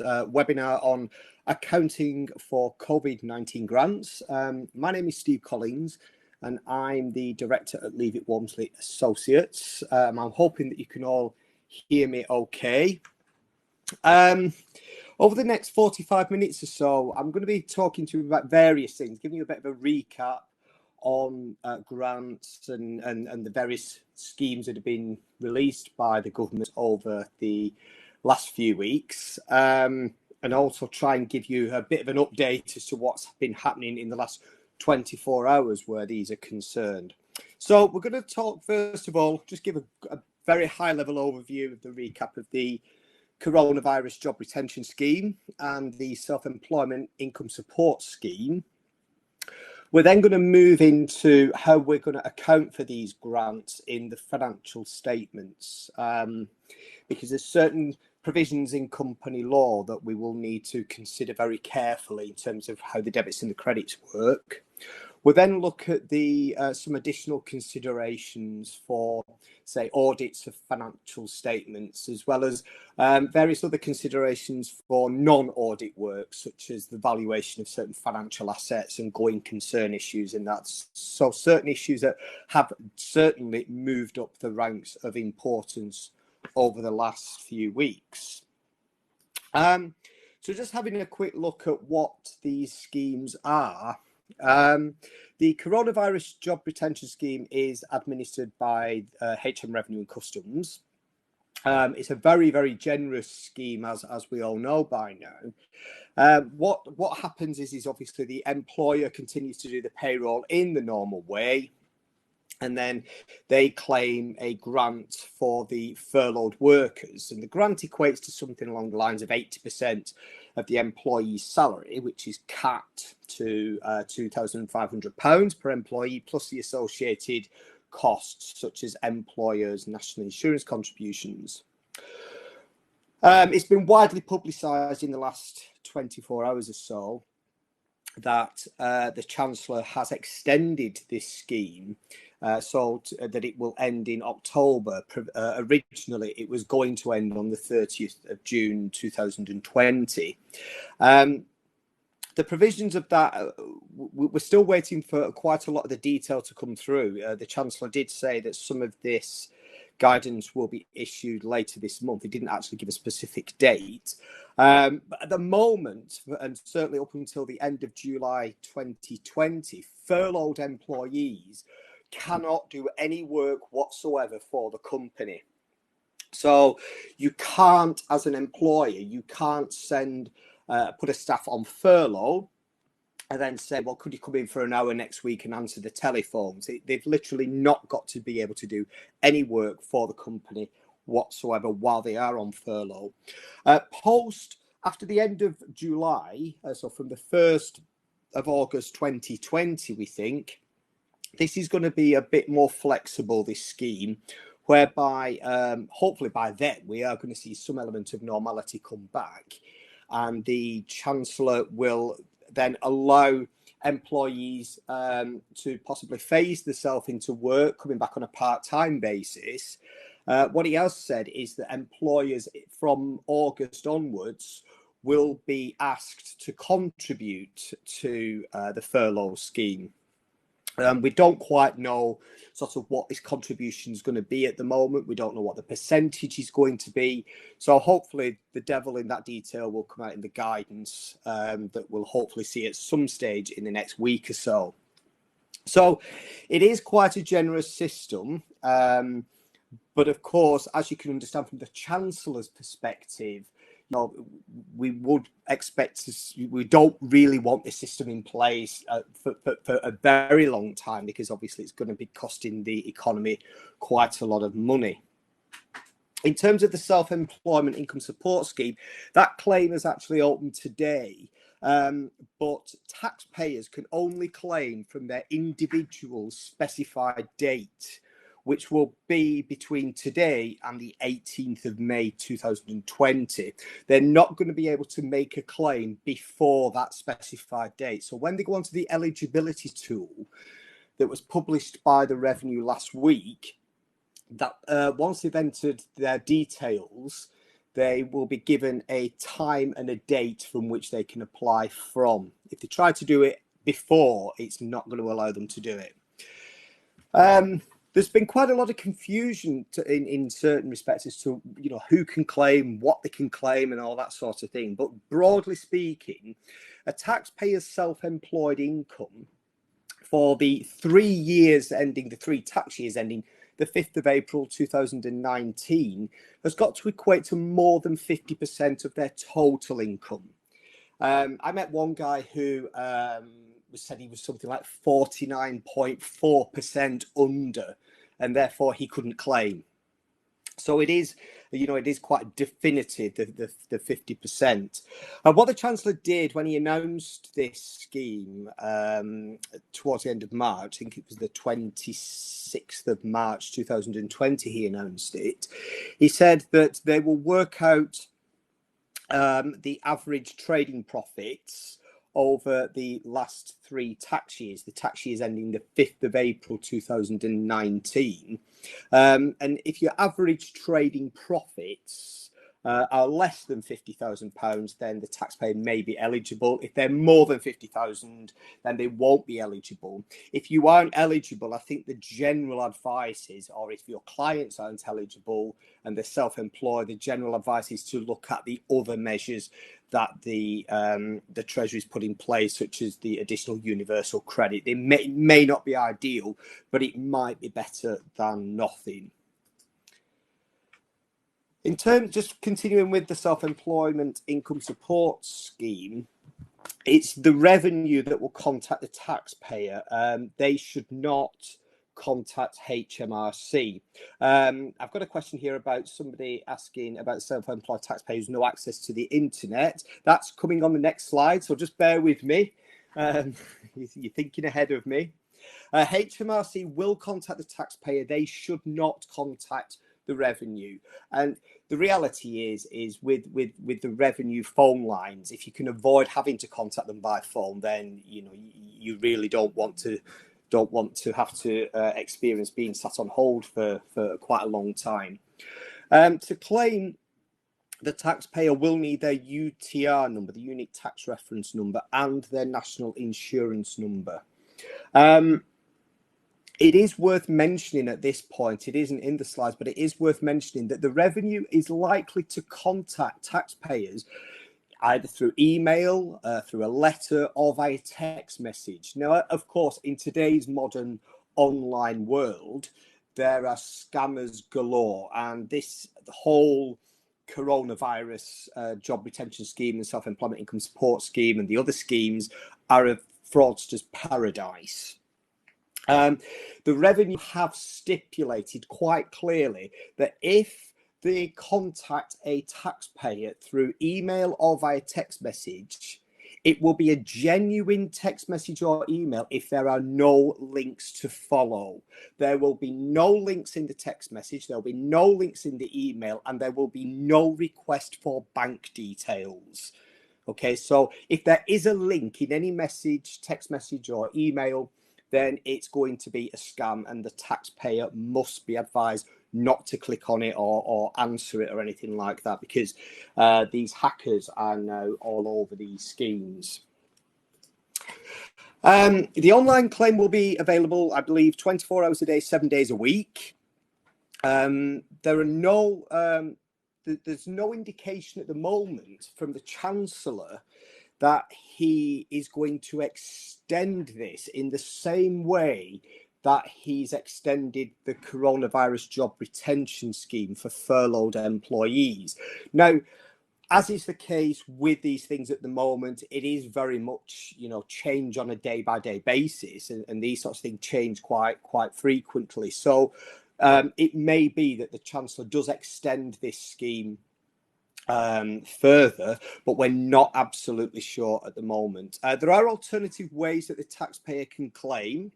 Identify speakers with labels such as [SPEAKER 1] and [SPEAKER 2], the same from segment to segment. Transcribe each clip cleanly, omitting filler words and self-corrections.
[SPEAKER 1] Webinar on accounting for COVID-19 grants. My name is Steve Collins and I'm the director at Leave It Walmsley Associates. I'm hoping that you can all hear me okay. Over the next 45 minutes or so, I'm going to be talking to you about various things, giving you a bit of a recap on grants and the various schemes that have been released by the government over the last few weeks, and also try and give you a bit of an update as to what's been happening in the last 24 hours where these are concerned. So we're going to talk, first of all, just give a very high-level overview of the recap of the Coronavirus Job Retention Scheme and the Self-Employment Income Support Scheme. We're then going to move into how we're going to account for these grants in the financial statements, because there's certain provisions in company law that we will need to consider very carefully in terms of how the debits and the credits work. We'll then look at the some additional considerations for, say, audits of financial statements, as well as various other considerations for non-audit work, such as the valuation of certain financial assets and going concern issues. And that's so certain issues that have certainly moved up the ranks of importance over the last few weeks. So just having a quick look at what these schemes are. The Coronavirus Job Retention Scheme is administered by HM Revenue and Customs. It's a very, very generous scheme, as we all know by now. What happens is obviously the employer continues to do the payroll in the normal way, and then they claim a grant for the furloughed workers. And the grant equates to something along the lines of 80% of the employee's salary, which is capped to £2,500 per employee, plus the associated costs, such as employers' national insurance contributions. It's been widely publicised in the last 24 hours or so that the Chancellor has extended this scheme so that it will end in October. Originally, it was going to end on the 30th of June 2020. The provisions of that, we're still waiting for quite a lot of the detail to come through. The Chancellor did say that some of this guidance will be issued later this month. He didn't actually give a specific date. But at the moment, and certainly up until the end of July 2020, furloughed employees cannot do any work whatsoever for the company. So you can't, as an employer, you can't send, put a staff on furlough and then say, well, could you come in for an hour next week and answer the telephones? They've literally not got to be able to do any work for the company whatsoever while they are on furlough. After the end of July, so from the 1st of August 2020, we think, this is going to be a bit more flexible, this scheme, whereby hopefully by then we are going to see some element of normality come back, and the Chancellor will then allow employees to possibly phase themselves into work, coming back on a part-time basis. What he has said is that employers from August onwards will be asked to contribute to the furlough scheme. We don't quite know sort of what this contribution is going to be at the moment. We don't know what the percentage is going to be. So hopefully the devil in that detail will come out in the guidance that we'll hopefully see at some stage in the next week or so. So it is quite a generous system. But of course, as you can understand from the Chancellor's perspective, we would expect we don't really want this system in place for a very long time, because obviously it's going to be costing the economy quite a lot of money. In terms of the Self-Employment Income Support Scheme, that claim has actually opened today, but taxpayers can only claim from their individual specified date, which will be between today and the 18th of May 2020. They're not going to be able to make a claim before that specified date. So when they go onto the eligibility tool that was published by the Revenue last week, that once they've entered their details, they will be given a time and a date from which they can apply from. If they try to do it before, it's not going to allow them to do it. There's been quite a lot of confusion in certain respects as to who can claim, what they can claim, and all that sort of thing. But broadly speaking, a taxpayer's self-employed income for the 3 years ending, the 3 tax years ending the 5th of April 2019, has got to equate to more than 50% of their total income. I met one guy who said he was something like 49.4% under, and therefore he couldn't claim. So it is, it is quite definitive, the 50%. What the Chancellor did when he announced this scheme towards the end of March, I think it was the 26th of March 2020, he announced it. He said that they will work out the average trading profits over the last 3 tax years, the tax years ending the 5th of April 2019. And if your average trading profits are less than £50,000, then the taxpayer may be eligible. If they're more than 50,000, then they won't be eligible. If you aren't eligible, I think the general advice is, or if your clients aren't eligible and they're self-employed, the general advice is to look at the other measures that the Treasury's put in place, such as the additional universal credit. It may not be ideal, but it might be better than nothing. In terms, just continuing with the self-employment income support scheme, it's the revenue that will contact the taxpayer. They should not contact HMRC. I've got a question here about somebody asking about self-employed taxpayers no access to the internet. That's coming on the next slide, so just bear with me. You're thinking ahead of me. HMRC will contact the taxpayer. They should not contact the revenue. And the reality is with the revenue phone lines, if you can avoid having to contact them by phone, then you really don't want to have to experience being sat on hold for quite a long time. To claim, the taxpayer will need their UTR number, the unique tax reference number, and their national insurance number. It is worth mentioning at this point, it isn't in the slides, but it is worth mentioning that the revenue is likely to contact taxpayers either through email, through a letter, or via text message. Now, of course, in today's modern online world, there are scammers galore, and this whole coronavirus job retention scheme and self-employment income support scheme and the other schemes are a fraudster's paradise. The revenue have stipulated quite clearly that if they contact a taxpayer through email or via text message, it will be a genuine text message or email if there are no links to follow. There will be no links in the text message, there will be no links in the email, and there will be no request for bank details. Okay, so if there is a link in any message, text message or email, then it's going to be a scam, and the taxpayer must be advised not to click on it or answer it or anything like that, because these hackers are now all over these schemes. The online claim will be available, I believe, 24 hours a day, 7 days a week. There are no, there's no indication at the moment from the Chancellor that he is going to extend this in the same way that he's extended the coronavirus job retention scheme for furloughed employees. Now, as is the case with these things at the moment, it is very much, change on a day-by-day basis, and these sorts of things change quite frequently. So it may be that the Chancellor does extend this scheme further, but we're not absolutely sure at the moment. There are alternative ways that the taxpayer can claim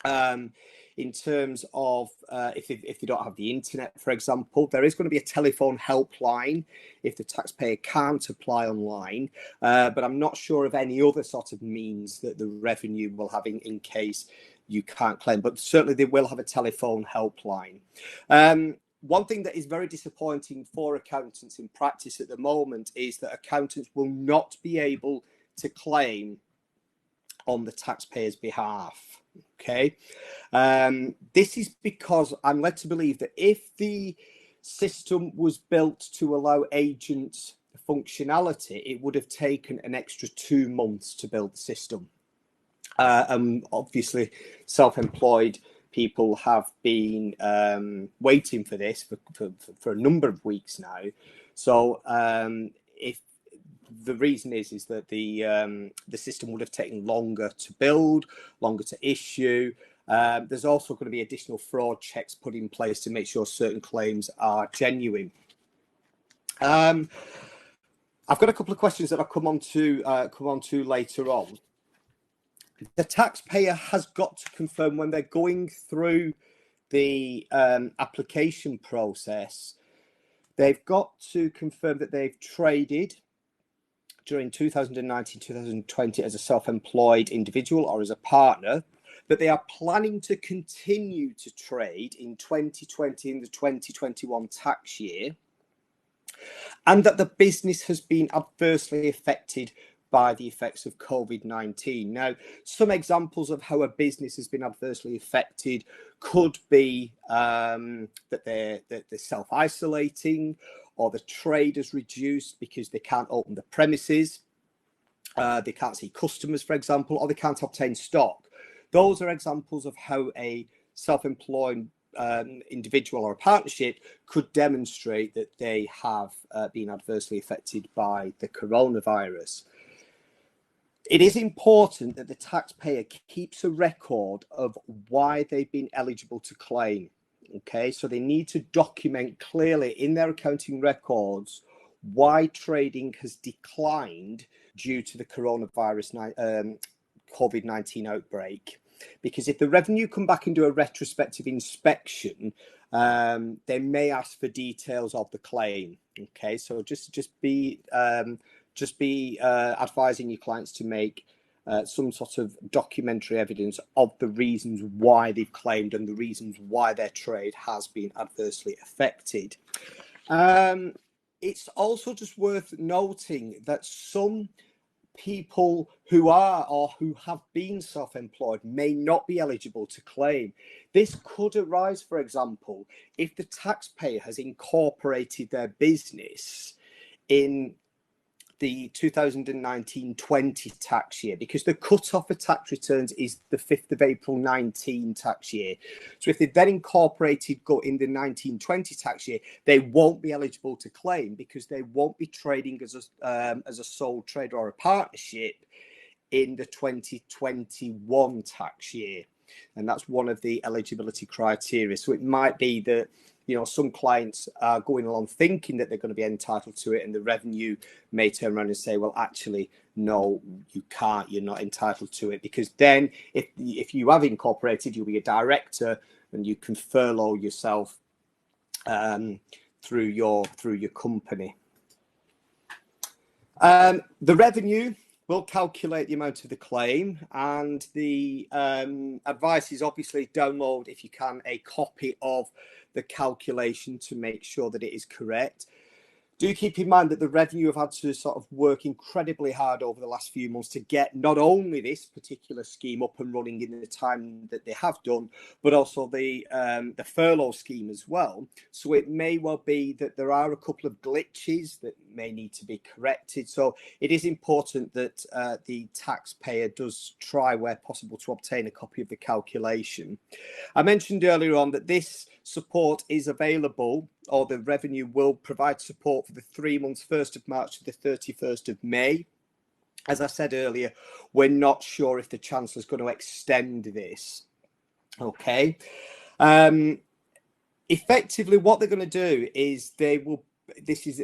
[SPEAKER 1] in terms of if they don't have the internet, for example. There is going to be a telephone helpline if the taxpayer can't apply online, but I'm not sure of any other sort of means that the revenue will have in case you can't claim, but certainly they will have a telephone helpline. one thing that is very disappointing for accountants in practice at the moment is that accountants will not be able to claim on the taxpayer's behalf. Okay, this is because I'm led to believe that if the system was built to allow agent functionality, it would have taken an extra 2 months to build the system. And obviously, self-employed people have been waiting for this for a number of weeks now. So if the reason is that the system would have taken longer to build, longer to issue. There's also going to be additional fraud checks put in place to make sure certain claims are genuine. I've got a couple of questions that I'll come on to later on. The taxpayer has got to confirm when they're going through the application process, they've got to confirm that they've traded during 2019-2020 as a self-employed individual or as a partner, that they are planning to continue to trade in 2020 and the 2021 tax year, and that the business has been adversely affected by the effects of COVID-19. Now, some examples of how a business has been adversely affected could be that they're self-isolating, or the trade is reduced because they can't open the premises, they can't see customers, for example, or they can't obtain stock. Those are examples of how a self-employed individual or a partnership could demonstrate that they have been adversely affected by the coronavirus. It is important that the taxpayer keeps a record of why they've been eligible to claim. Okay, so they need to document clearly in their accounting records why trading has declined due to the coronavirus COVID-19 outbreak. Because if the revenue come back and do a retrospective inspection, they may ask for details of the claim. Okay, so just be advising your clients to make some sort of documentary evidence of the reasons why they've claimed and the reasons why their trade has been adversely affected. It's also just worth noting that some people who are or who have been self-employed may not be eligible to claim. This could arise, for example, if the taxpayer has incorporated their business in the 2019-20 tax year, because the cut-off for tax returns is the 5th of April 19 tax year. So if they then incorporated go in the 19-20 tax year, they won't be eligible to claim because they won't be trading as a sole trader or a partnership in the 2021 tax year. And that's one of the eligibility criteria. So it might be that, you know, some clients are going along thinking that they're going to be entitled to it, and the revenue may turn around and say, well, actually, no, you can't, you're not entitled to it. Because then if you have incorporated, you'll be a director and you can furlough yourself through your company. The revenue will calculate the amount of the claim, and the advice is obviously download, if you can, a copy of the calculation to make sure that it is correct. Do keep in mind that the revenue have had to sort of work incredibly hard over the last few months to get not only this particular scheme up and running in the time that they have done, but also the furlough scheme as well. So it may well be that there are a couple of glitches that may need to be corrected. So it is important that the taxpayer does try where possible to obtain a copy of the calculation. I mentioned earlier on that this support is available, or the revenue will provide support for the 3 months, 1st of March to the 31st of May. As I said earlier, we're not sure if the Chancellor is going to extend this. Okay. Effectively, what they're going to do is they will, this is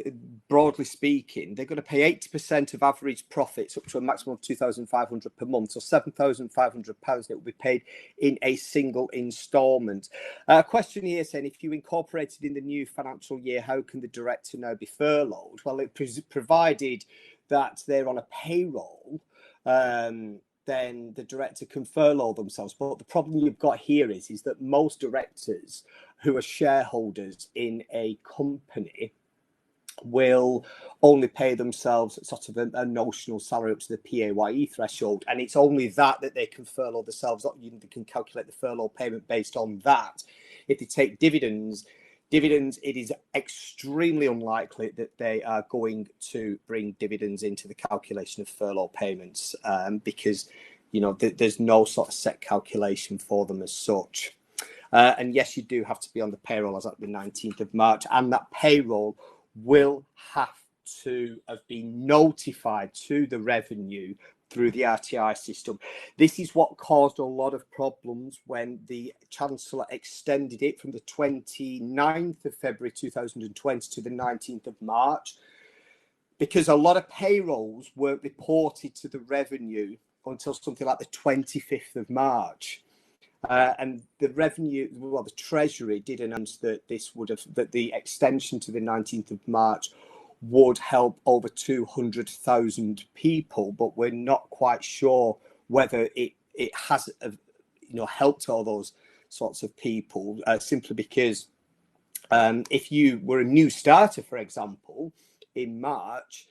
[SPEAKER 1] broadly speaking, they're going to pay 80% of average profits up to a maximum of £2,500 per month, so £7,500 that will be paid in a single instalment. A question here saying, if you incorporated in the new financial year, how can the director now be furloughed? Well, it provided that they're on a payroll, then the director can furlough themselves. But the problem you've got here is that most directors who are shareholders in a company will only pay themselves sort of a notional salary up to the PAYE threshold, and it's only that they can furlough themselves. They can calculate the furlough payment based on that. If they take dividends, it is extremely unlikely that they are going to bring dividends into the calculation of furlough payments, because there's no sort of set calculation for them as such. And yes, you do have to be on the payroll as at the 19th of March, and that payroll will have to have been notified to the revenue through the RTI system. This is what caused a lot of problems when the Chancellor extended it from the 29th of February 2020 to the 19th of March, because a lot of payrolls weren't reported to the revenue until something like the 25th of March. And the the Treasury did announce that that the extension to the 19th of March would help over 200,000 people, but we're not quite sure whether it has helped all those sorts of people, simply because if you were a new starter, for example, in March,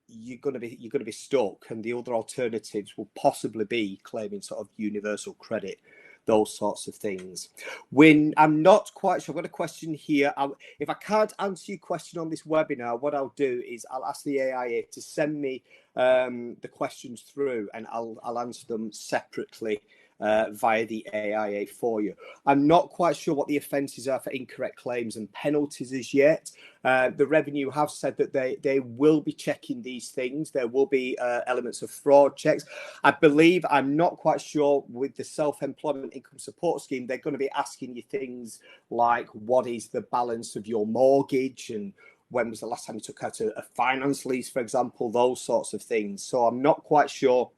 [SPEAKER 1] you're going to be stuck, and the other alternatives will possibly be claiming sort of universal credit, those sorts of things. When I'm not quite sure, I've got a question here. If I can't answer your question on this webinar, what I'll do is I'll ask the AIA to send me the questions through, and I'll answer them separately via the AIA for you. I'm not quite sure what the offences are for incorrect claims and penalties as yet. The revenue have said that they will be checking these things. There will be elements of fraud checks. I believe, I'm not quite sure, with the self-employment income support scheme, they're going to be asking you things like, what is the balance of your mortgage, and when was the last time you took out a finance lease, for example, those sorts of things. So I'm not quite sure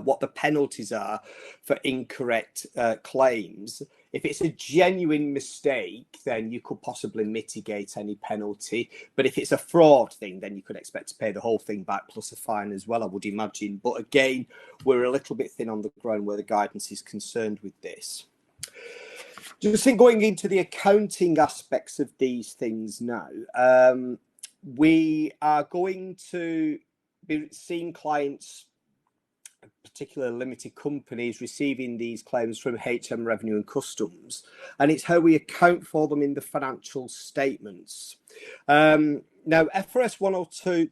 [SPEAKER 1] what the penalties are for incorrect claims. If it's a genuine mistake, then you could possibly mitigate any penalty. But if it's a fraud thing, then you could expect to pay the whole thing back plus a fine as well, I would imagine. But again, we're a little bit thin on the ground where the guidance is concerned with this. Just going into the accounting aspects of these things now, we are going to be seeing clients, particularly limited companies, receiving these claims from HM Revenue and Customs, and it's how we account for them in the financial statements. Now, FRS 102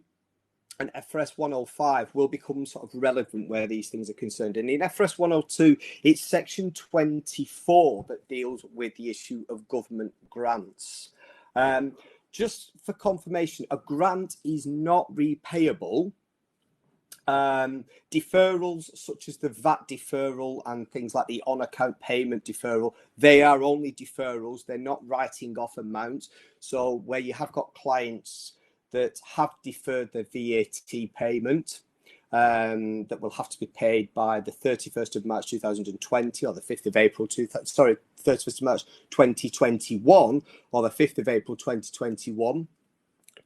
[SPEAKER 1] and FRS 105 will become sort of relevant where these things are concerned. And in FRS 102, it's section 24 that deals with the issue of government grants. Just for confirmation, a grant is not repayable. Deferrals such as the VAT deferral and things like the on-account payment deferral, they are only deferrals. They're not writing off amounts. So where you have got clients that have deferred their VAT payment, that will have to be paid by the 31st of March 2020 or the 5th of April 31st of March 2021 or the 5th of April 2021,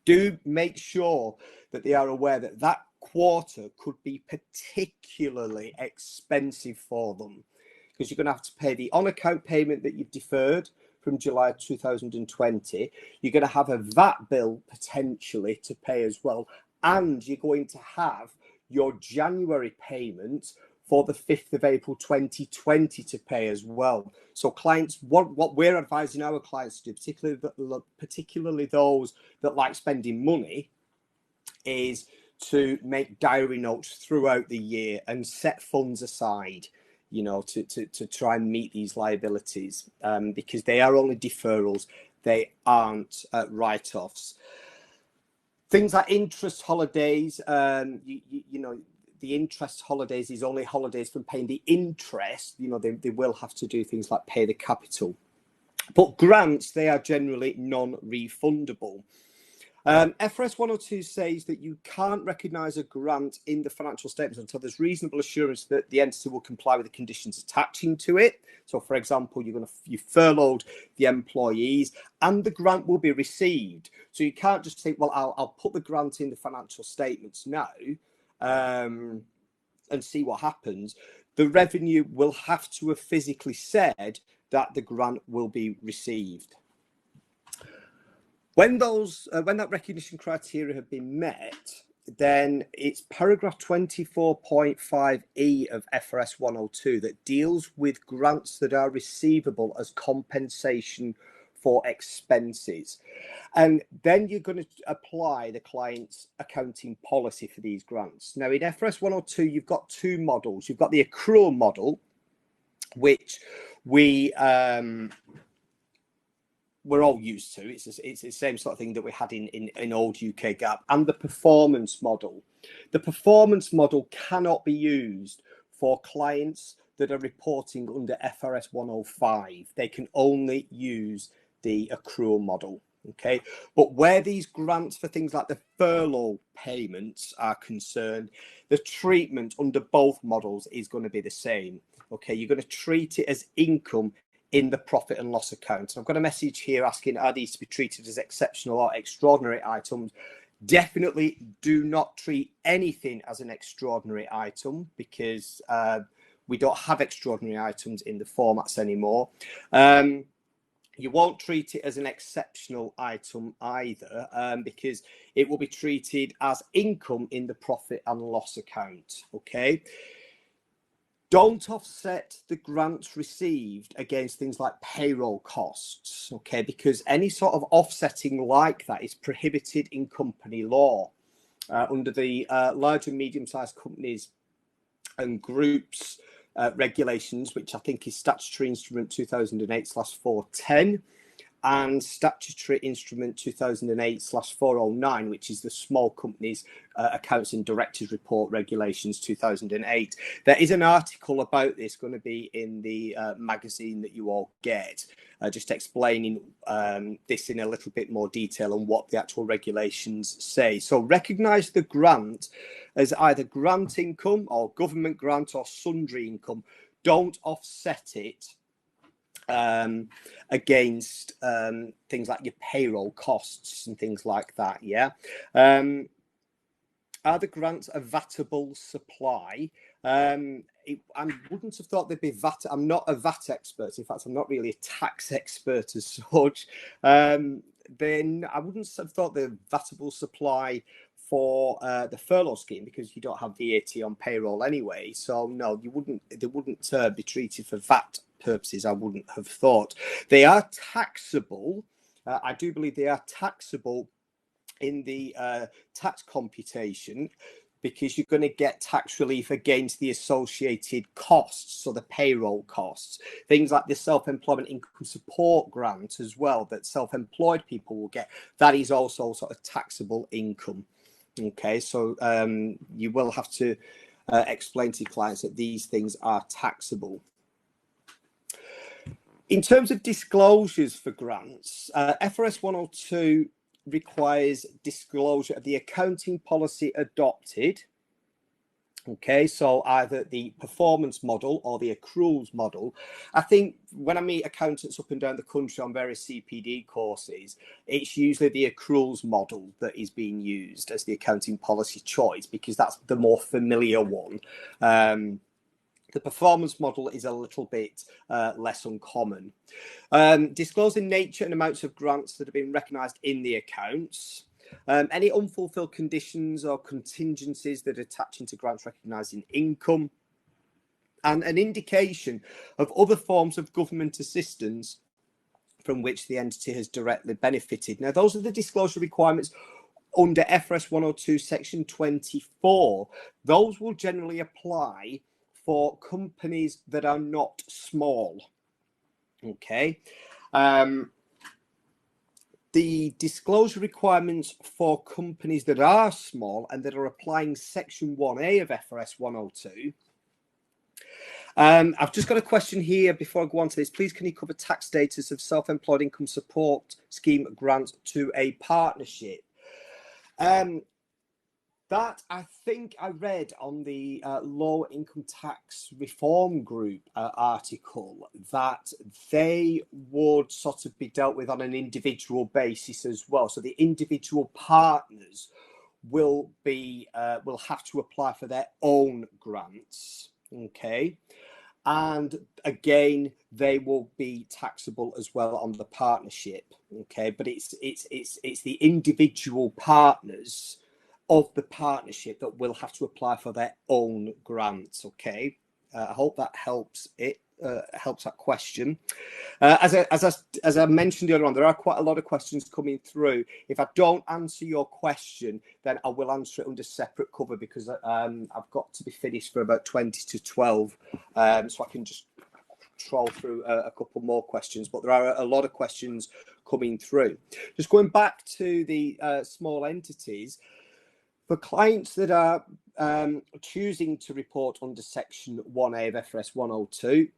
[SPEAKER 1] do make sure that they are aware that that quarter could be particularly expensive for them, because you're going to have to pay the on-account payment that you've deferred from July 2020. You're going to have a VAT bill potentially to pay as well, and you're going to have your January payment for the 5th of April 2020 to pay as well. So clients, what we're advising our clients to do, particularly those that like spending money, is to make diary notes throughout the year and set funds aside, to try and meet these liabilities, because they are only deferrals, they aren't write-offs. Things like interest holidays, the interest holidays is only holidays from paying the interest. They will have to do things like pay the capital. But grants, they are generally non-refundable. FRS 102 says that you can't recognise a grant in the financial statements until there's reasonable assurance that the entity will comply with the conditions attaching to it. So, for example, you furloughed the employees and the grant will be received. So you can't just think, well, I'll put the grant in the financial statements now and see what happens. The revenue will have to have physically said that the grant will be received. When that recognition criteria have been met, then it's paragraph 24.5E of FRS 102 that deals with grants that are receivable as compensation for expenses. And then you're going to apply the client's accounting policy for these grants. Now, in FRS 102, you've got two models. You've got the accrual model, which we're all used to. It's the same sort of thing that we had in old UK GAAP, and the performance model. The performance model cannot be used for clients that are reporting under FRS 105. They can only use the accrual model. Okay, but where these grants for things like the furlough payments are concerned, the treatment under both models is going to be the same. Okay, you're going to treat it as income in the profit and loss account. I've got a message here asking, are these to be treated as exceptional or extraordinary items? Definitely do not treat anything as an extraordinary item, because we don't have extraordinary items in the formats anymore. You won't treat it as an exceptional item either, because it will be treated as income in the profit and loss account. Okay. Don't offset the grants received against things like payroll costs, okay, because any sort of offsetting like that is prohibited in company law. Under the large and medium-sized companies and groups regulations, which I think is Statutory Instrument 2008/410, and Statutory Instrument 2008/409, which is the Small Companies Accounts and Directors Report Regulations 2008. There is an article about this going to be in the magazine that you all get, just explaining this in a little bit more detail and what the actual regulations say. So recognise the grant as either grant income or government grant or sundry income. Don't offset it against things like your payroll costs and things like that. Yeah. Are the grants a vatable supply? I wouldn't have thought they'd be VAT. I'm not a VAT expert. In fact, I'm not really a tax expert as such. Then I wouldn't have thought they're vatable supply for the furlough scheme, because you don't have VAT on payroll anyway. So no, they wouldn't be treated for VAT purposes, I wouldn't have thought. They are taxable. I do believe they are taxable in the tax computation, because you're going to get tax relief against the associated costs, so the payroll costs, things like the self-employment income support grant as well that self-employed people will get. That is also sort of taxable income. Okay, so you will have to explain to clients that these things are taxable. In terms of disclosures for grants, FRS 102 requires disclosure of the accounting policy adopted. Okay, so either the performance model or the accruals model. I think when I meet accountants up and down the country on various CPD courses, it's usually the accruals model that is being used as the accounting policy choice, because that's the more familiar one. The performance model is a little bit less uncommon. Disclosing nature and amounts of grants that have been recognised in the accounts. Any unfulfilled conditions or contingencies that attach into grants recognising income. And an indication of other forms of government assistance from which the entity has directly benefited. Now, those are the disclosure requirements under FRS 102 section 24. Those will generally apply for companies that are not small. Okay. The disclosure requirements for companies that are small and that are applying section 1A of FRS 102. I've just got a question here before I go on to this. Please, can you cover tax status of self-employed income support scheme grant to a partnership? That I think I read on the Low Income Tax Reform Group article, that they would sort of be dealt with on an individual basis as well. So the individual partners will have to apply for their own grants. Okay. And again, they will be taxable as well on the partnership. Okay, but it's the individual partners of the partnership that will have to apply for their own grants. Okay, I hope that helps that question. As I mentioned earlier on, there are quite a lot of questions coming through. If I don't answer your question, then I will answer it under separate cover, because I've got to be finished for about 20 to 12, so I can just troll through a couple more questions. But there are a lot of questions coming through. Just going back to the small entities, for clients that are choosing to report under Section 1A of FRS 102,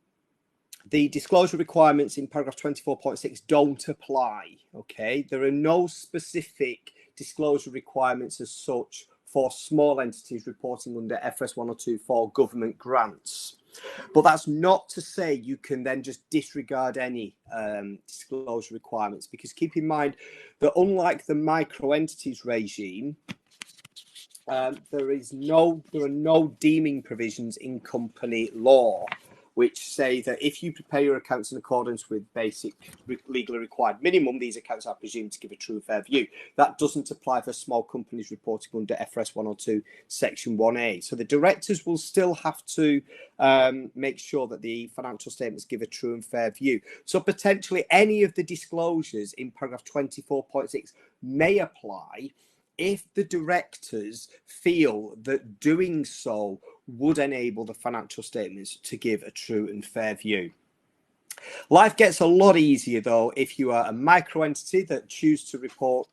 [SPEAKER 1] the disclosure requirements in paragraph 24.6 don't apply. Okay, there are no specific disclosure requirements as such for small entities reporting under FRS 102 for government grants. But that's not to say you can then just disregard any disclosure requirements, because keep in mind that unlike the micro entities regime, there are no deeming provisions in company law which say that if you prepare your accounts in accordance with basic legally required minimum, these accounts are presumed to give a true and fair view. That doesn't apply for small companies reporting under FRS 102 Section 1A. So the directors will still have to make sure that the financial statements give a true and fair view. So potentially any of the disclosures in paragraph 24.6 may apply if the directors feel that doing so would enable the financial statements to give a true and fair view. Life gets a lot easier, though, if you are a micro entity that chooses to report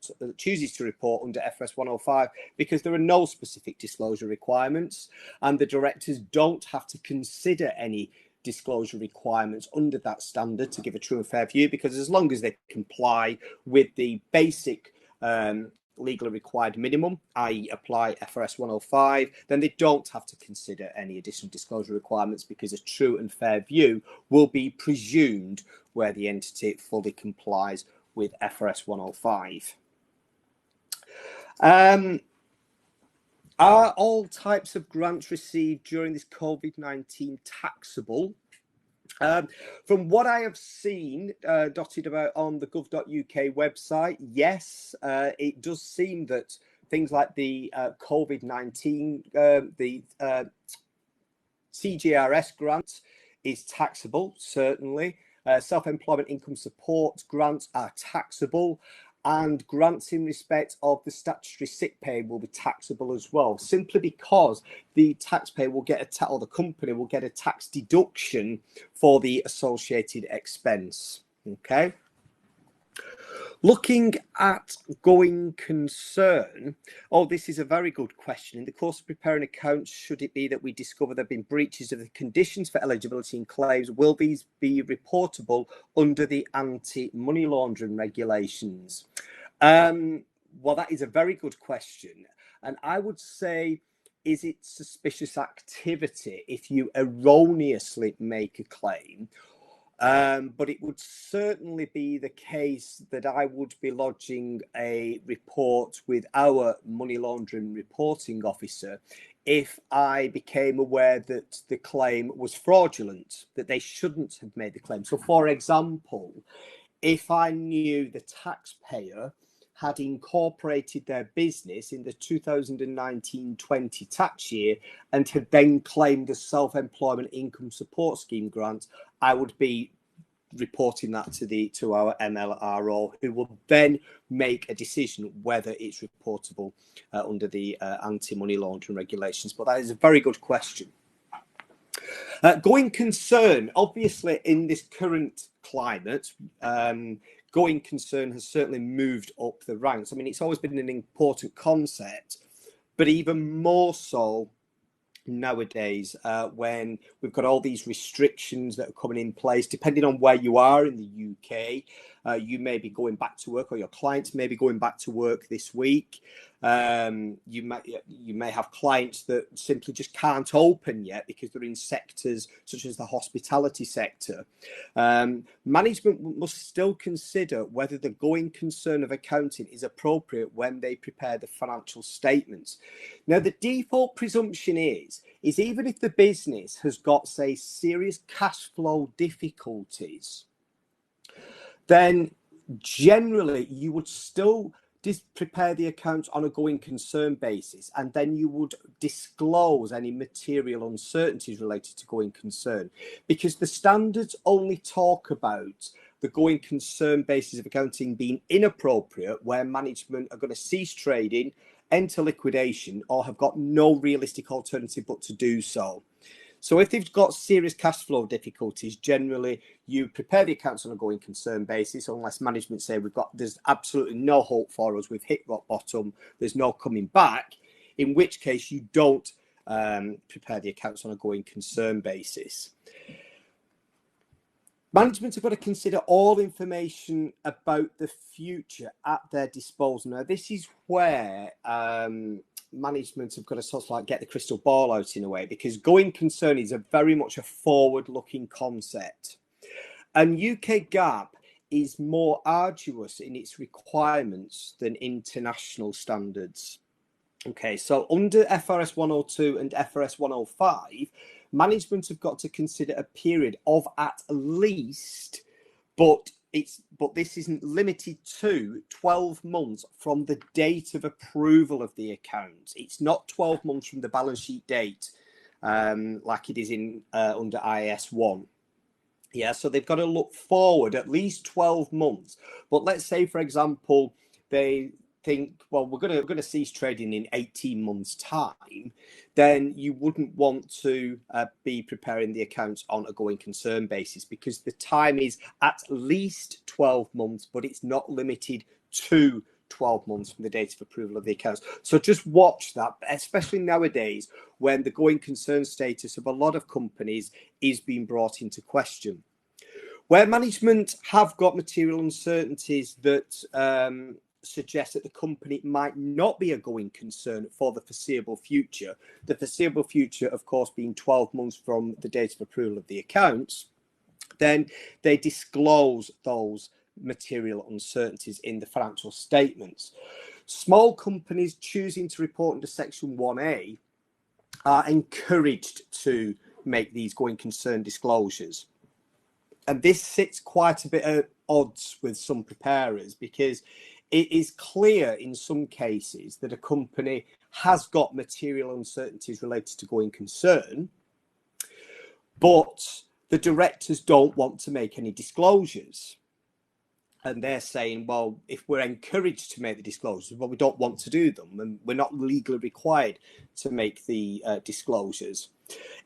[SPEAKER 1] under FRS 105, because there are no specific disclosure requirements, and the directors don't have to consider any disclosure requirements under that standard to give a true and fair view, because as long as they comply with the basic legally required minimum, i.e. apply FRS 105, then they don't have to consider any additional disclosure requirements, because a true and fair view will be presumed where the entity fully complies with FRS 105. Are all types of grants received during this COVID-19 taxable? From what I have seen dotted about on the gov.uk website, yes, it does seem that things like the COVID-19, the CJRS grant is taxable, certainly. Self-employment income support grants are taxable, and grants in respect of the statutory sick pay will be taxable as well, simply because the taxpayer will get or the company will get a tax deduction for the associated expense. Okay. Looking at going concern, this is a very good question. In the course of preparing accounts, should it be that we discover there have been breaches of the conditions for eligibility and claims, will these be reportable under the anti-money laundering regulations? Well, that is a very good question. And I would say, is it suspicious activity if you erroneously make a claim? But it would certainly be the case that I would be lodging a report with our money laundering reporting officer if I became aware that the claim was fraudulent, that they shouldn't have made the claim. So, for example, if I knew the taxpayer had incorporated their business in the 2019-20 tax year and had then claimed the self-employment income support scheme grant, I would be reporting that to our MLRO, who will then make a decision whether it's reportable under the anti-money laundering regulations. But that is a very good question. Going concern, obviously in this current climate, going concern has certainly moved up the ranks. I mean, it's always been an important concept, but even more so nowadays when we've got all these restrictions that are coming in place. Depending on where you are in the UK, you may be going back to work, or your clients may be going back to work this week. You may have clients that simply just can't open yet because they're in sectors such as the hospitality sector. Management must still consider whether the going concern of accounting is appropriate when they prepare the financial statements. Now, the default presumption is is even if the business has got, say, serious cash flow difficulties, then generally you would still prepare the accounts on a going concern basis, and then you would disclose any material uncertainties related to going concern, because the standards only talk about the going concern basis of accounting being inappropriate where management are going to cease trading, enter liquidation, or have got no realistic alternative but to do so. So if they've got serious cash flow difficulties, generally you prepare the accounts on a going concern basis, unless management say there's absolutely no hope for us, we've hit rock bottom, there's no coming back, in which case you don't prepare the accounts on a going concern basis. Management have got to consider all information about the future at their disposal. Now, this is where management have got to sort of like get the crystal ball out in a way, because going concern is very much a forward-looking concept. And UK GAAP is more arduous in its requirements than international standards. Okay, so under FRS 102 and FRS 105, management have got to consider a period of at least, but this isn't limited to 12 months from the date of approval of the account. It's not 12 months from the balance sheet date, like it is in under IAS 1. Yeah, so they've got to look forward at least 12 months. But let's say, for example, they think, well, we're going to cease trading in 18 months' time, then you wouldn't want to be preparing the accounts on a going concern basis, because the time is at least 12 months, but it's not limited to 12 months from the date of approval of the accounts. So just watch that, especially nowadays when the going concern status of a lot of companies is being brought into question. Where management have got material uncertainties that suggest that the company might not be a going concern for the foreseeable future, the foreseeable future, of course, being 12 months from the date of approval of the accounts, then they disclose those material uncertainties in the financial statements. Small companies choosing to report under Section 1A are encouraged to make these going concern disclosures. And this sits quite a bit at odds with some preparers, because it is clear in some cases that a company has got material uncertainties related to going concern, but the directors don't want to make any disclosures. And they're saying, well, if we're encouraged to make the disclosures, well, we don't want to do them, and we're not legally required to make the disclosures.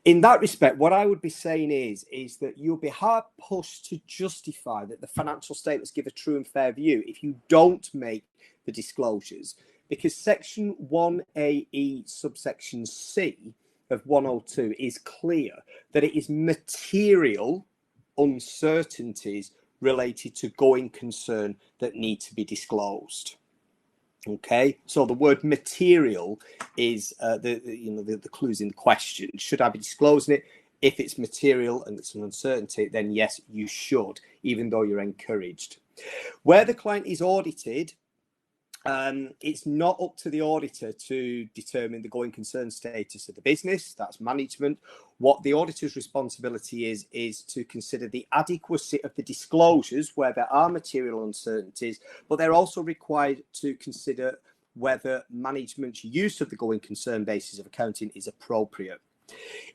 [SPEAKER 1] In that respect, what I would be saying is that you'll be hard pushed to justify that the financial statements give a true and fair view if you don't make the disclosures, because Section 1AE subsection C of 102 is clear that it is material uncertainties related to going concern that need to be disclosed. Okay, so the word material is the clues in the question. Should I be disclosing it? If it's material and it's an uncertainty, then yes, you should, even though you're encouraged. Where the client is audited, it's not up to the auditor to determine the going concern status of the business. That's management. What the auditor's responsibility is to consider the adequacy of the disclosures where there are material uncertainties, but they're also required to consider whether management's use of the going concern basis of accounting is appropriate.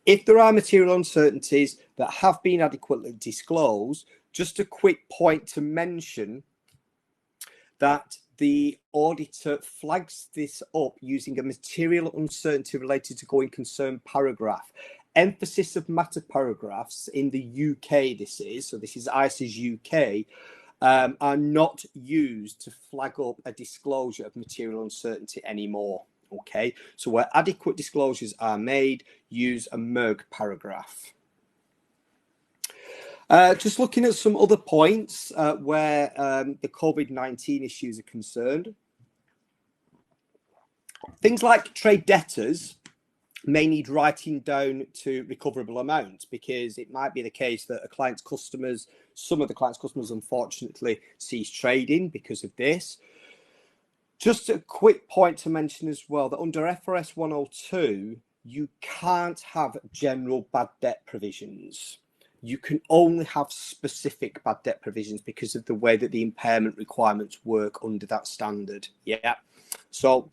[SPEAKER 1] If there are material uncertainties that have been adequately disclosed, just a quick point to mention that the auditor flags this up using a material uncertainty related to going concern paragraph. Emphasis of matter paragraphs in the UK, this is ICES UK, are not used to flag up a disclosure of material uncertainty anymore. Okay, so where adequate disclosures are made, use a MERG paragraph. Just looking at some other points where the COVID-19 issues are concerned. Things like trade debtors may need writing down to recoverable amounts, because it might be the case that some of the client's customers unfortunately cease trading because of this. Just a quick point to mention as well that under FRS 102, you can't have general bad debt provisions. You can only have specific bad debt provisions because of the way that the impairment requirements work under that standard. Yeah. So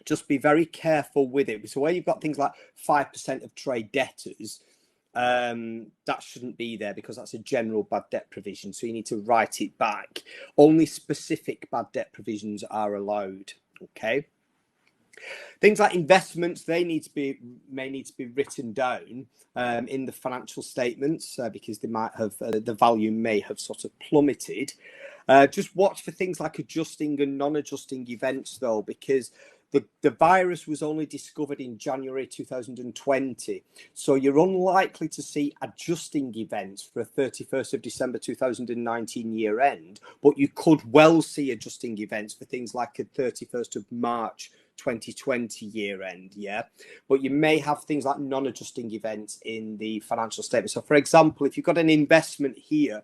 [SPEAKER 1] just be very careful with it. So where you've got things like 5% of trade debtors, that shouldn't be there because that's a general bad debt provision. So you need to write it back. Only specific bad debt provisions are allowed. Okay. Things like investments, may need to be written down in the financial statements because they might have the value may have sort of plummeted. Just watch for things like adjusting and non-adjusting events though, because the virus was only discovered in January 2020. So you're unlikely to see adjusting events for a 31st of December 2019 year end, but you could well see adjusting events for things like a 31st of March 2020 year end. Yeah, but you may have things like non-adjusting events in the financial statement. So for example, if you've got an investment here,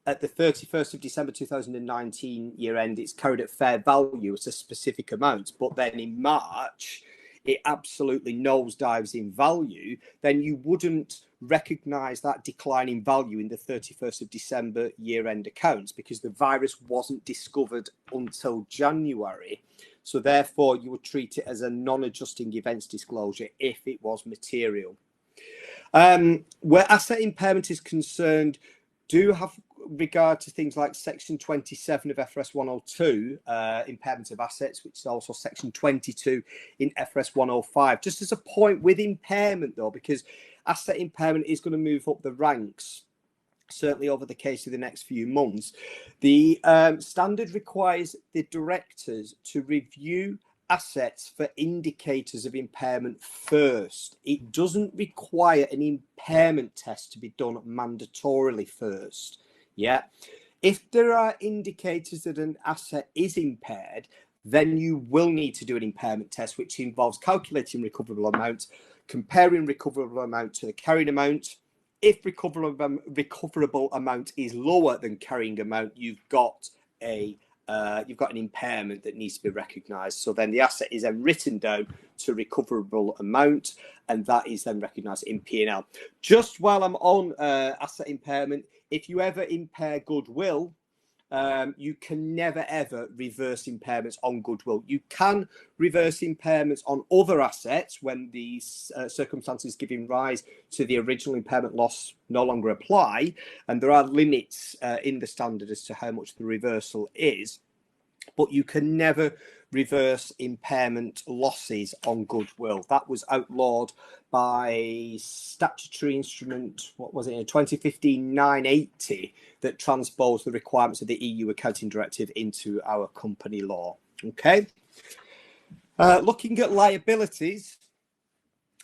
[SPEAKER 1] at the 31st of December 2019 year end, it's carried at fair value at a specific amount, but then in March, it absolutely nosedives in value, then you wouldn't recognise that decline in value in the 31st of December year end accounts because the virus wasn't discovered until January. So therefore, you would treat it as a non-adjusting events disclosure if it was material. Where asset impairment is concerned, do have regard to things like section 27 of FRS 102, impairment of assets, which is also section 22 in FRS 105. Just as a point with impairment though, because asset impairment is going to move up the ranks, certainly over the case of the next few months. The standard requires the directors to review assets for indicators of impairment first. It doesn't require an impairment test to be done mandatorily first. Yeah. If there are indicators that an asset is impaired, then you will need to do an impairment test, which involves calculating recoverable amount, comparing recoverable amount to the carrying amount. If recoverable amount is lower than carrying amount, you've got an impairment that needs to be recognised. So then the asset is then written down to recoverable amount, and that is then recognised in P&L. Just while I'm on asset impairment, if you ever impair goodwill, you can never ever reverse impairments on goodwill. You can reverse impairments on other assets when these circumstances giving rise to the original impairment loss no longer apply, and there are limits in the standard as to how much the reversal is, but you can never reverse impairment losses on goodwill. That was outlawed by statutory instrument, what was it, 2015-980, that transposed the requirements of the EU Accounting Directive into our company law. Okay. Looking at liabilities,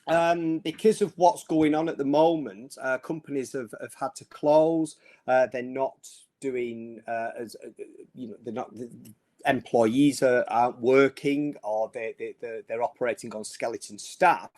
[SPEAKER 1] because of what's going on at the moment, companies have had to close. They're not doing they're not. Employees aren't working, or they're operating on skeleton staff.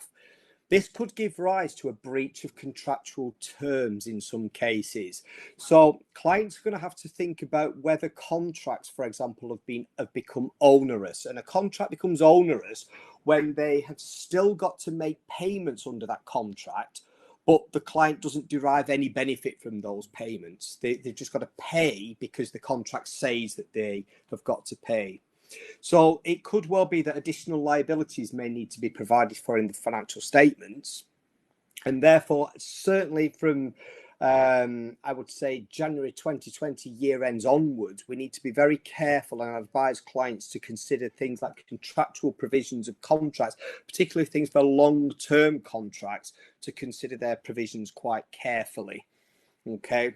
[SPEAKER 1] This could give rise to a breach of contractual terms in some cases. So clients are going to have to think about whether contracts, for example, have become onerous. And a contract becomes onerous when they have still got to make payments under that contract, but the client doesn't derive any benefit from those payments. They've just got to pay because the contract says that they have got to pay. So it could well be that additional liabilities may need to be provided for in the financial statements. And therefore, certainly from, I would say, January 2020 year ends onwards, we need to be very careful and advise clients to consider things like contractual provisions of contracts, particularly things for long-term contracts, to consider their provisions quite carefully. Okay.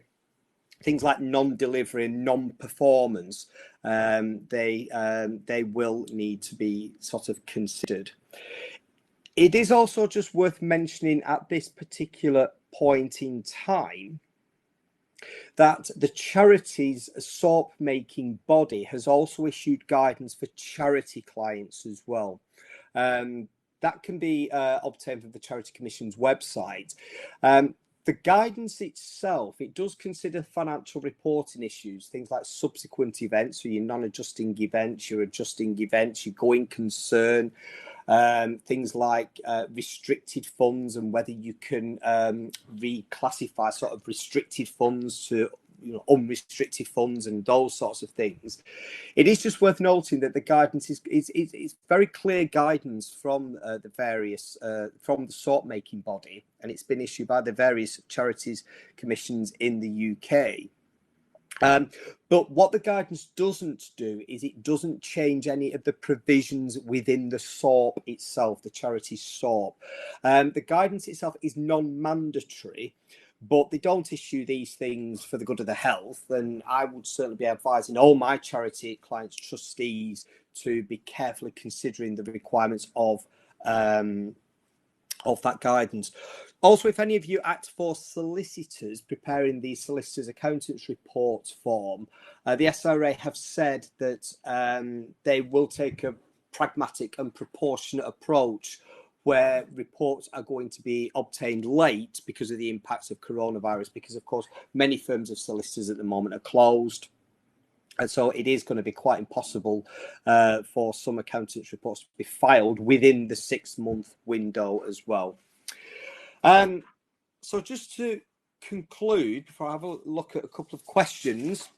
[SPEAKER 1] Things like non-delivery and non-performance, they will need to be sort of considered. It is also just worth mentioning at this particular point in time that the charity's SORP making body has also issued guidance for charity clients as well. That can be obtained from the Charity Commission's website. The guidance itself, it does consider financial reporting issues, things like subsequent events, so your non-adjusting events, your adjusting events, your going concern, things like restricted funds and whether you can reclassify sort of restricted funds to unrestricted funds and those sorts of things. It is just worth noting that the guidance is very clear guidance from the various from the SORT making body, and it's been issued by the various charities commissions in the UK. But what the guidance doesn't do is it doesn't change any of the provisions within the SORP itself, the charity SORP. The guidance itself is non-mandatory, but they don't issue these things for the good of the health. And I would certainly be advising all my charity clients, trustees, to be carefully considering the requirements of that guidance. Also, if any of you act for solicitors preparing the solicitor's accountants report form, the SRA have said that they will take a pragmatic and proportionate approach where reports are going to be obtained late because of the impacts of coronavirus, because of course many firms of solicitors at the moment are closed. And so it is going to be quite impossible for some accountants' reports to be filed within the 6-month window as well. So just to conclude, before I have a look at a couple of questions,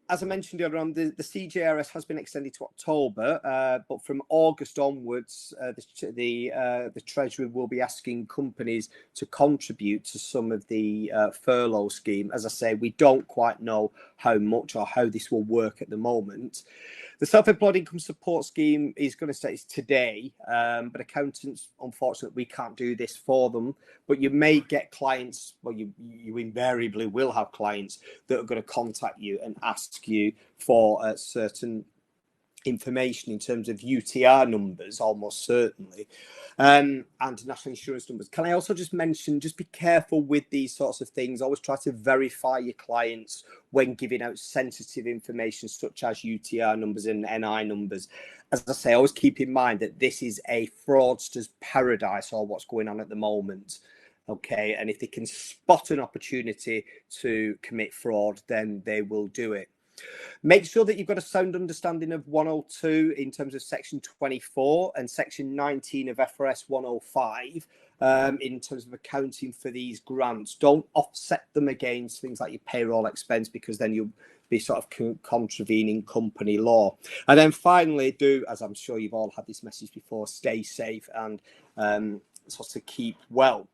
[SPEAKER 1] as I mentioned earlier on, the CJRS has been extended to October, but from August onwards, the Treasury will be asking companies to contribute to some of the furlough scheme. As I say, we don't quite know how much or how this will work at the moment. The self-employed income support scheme is going to start today, but accountants, unfortunately, we can't do this for them. But you may get clients, well, you invariably will have clients that are going to contact you and ask you for certain information in terms of UTR numbers, almost certainly, and national insurance numbers. Can I also just mention, just be careful with these sorts of things. Always try to verify your clients when giving out sensitive information such as UTR numbers and NI numbers. As I say, always keep in mind that this is a fraudster's paradise, or what's going on at the moment. Okay, and if they can spot an opportunity to commit fraud, then they will do it. Make sure that you've got a sound understanding of 102 in terms of section 24 and section 19 of FRS 105 in terms of accounting for these grants. Don't offset them against things like your payroll expense, because then you'll be sort of contravening company law. And then finally, do, as I'm sure you've all had this message before, stay safe and sort of keep well.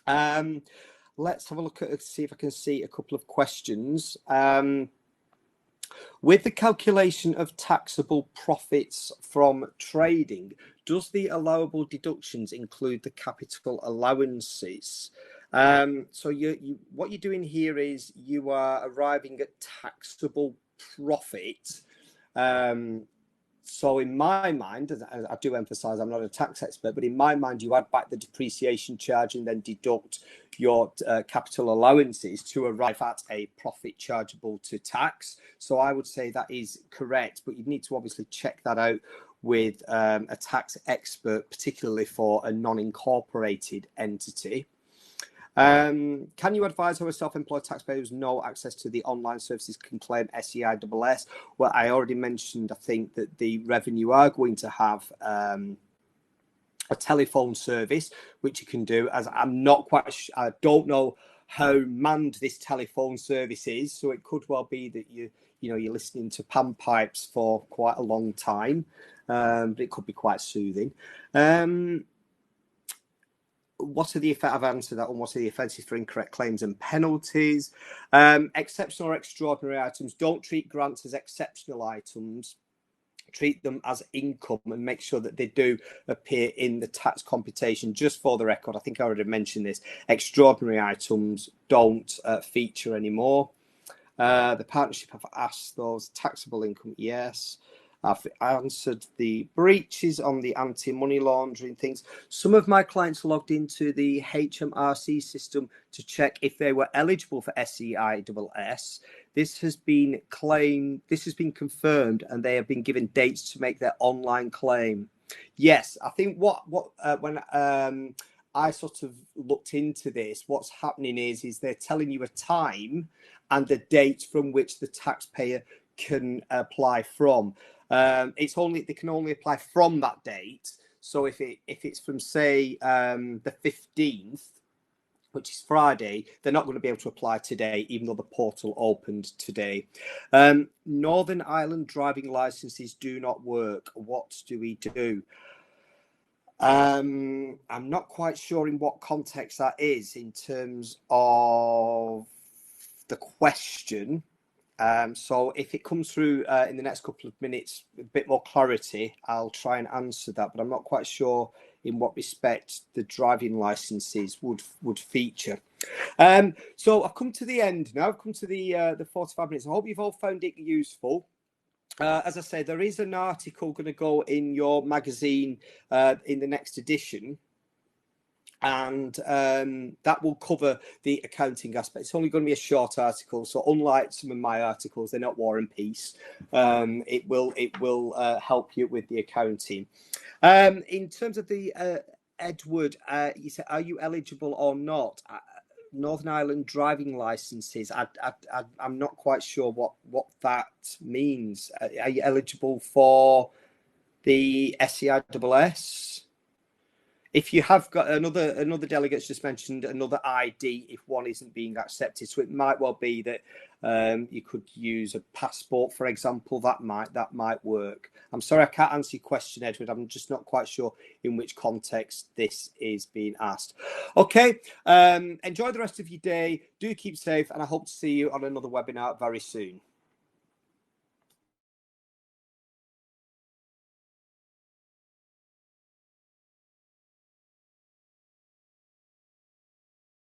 [SPEAKER 1] Let's have a look at, see if I can see a couple of questions. With the calculation of taxable profits from trading, does the allowable deductions include the capital allowances? So what you're doing here is you are arriving at taxable profit. So in my mind, I do emphasize I'm not a tax expert, but in my mind, you add back the depreciation charge and then deduct your capital allowances to arrive at a profit chargeable to tax. So I would say that is correct, but you need to obviously check that out with a tax expert, particularly for a non-incorporated entity. Can you advise how a self-employed taxpayer who has no access to the online services can claim SEISS? Well, I already mentioned, I think, that the revenue are going to have a telephone service, which you can do, as I'm not quite I don't know how manned this telephone service is. So it could well be that you're listening to panpipes for quite a long time, but it could be quite soothing. What are the effects? I've answered that one. What are the offences for incorrect claims and penalties? Exceptional or extraordinary items. Don't treat grants as exceptional items. Treat them as income and make sure that they do appear in the tax computation. Just for the record, I think I already mentioned this. Extraordinary items don't feature anymore. The partnership have asked those taxable income. Yes. I've answered the breaches on the anti-money laundering things. Some of my clients logged into the HMRC system to check if they were eligible for SEISS. This has been claimed, this has been confirmed, and they have been given dates to make their online claim. Yes, I think when I sort of looked into this, what's happening is they're telling you a time and the date from which the taxpayer can apply from. They can only apply from that date. So if it's from, say, the 15th, which is Friday, they're not going to be able to apply today, even though the portal opened today. Northern Ireland driving licenses do not work. What do we do? I'm not quite sure in what context that is in terms of the question. So if it comes through in the next couple of minutes, a bit more clarity, I'll try and answer that, but I'm not quite sure in what respect the driving licenses would feature. So I've come to the end now. I've come to the 45 minutes. I hope you've all found it useful. As I say, there is an article going to go in your magazine in the next edition, and that will cover the accounting aspect. It's only going to be a short article, so unlike some of my articles, they're not War and Peace. It will help you with the accounting. In terms of the Edward, you said, are you eligible or not? Northern Ireland driving licenses. I'm not quite sure what that means. Are you eligible for the SEISS? If you have got another delegate's just mentioned another ID if one isn't being accepted, so it might well be that you could use a passport, for example. That might work. I'm sorry I can't answer your question, Edward. I'm just not quite sure in which context this is being asked. Okay, enjoy the rest of your day. Do keep safe, and I hope to see you on another webinar very soon.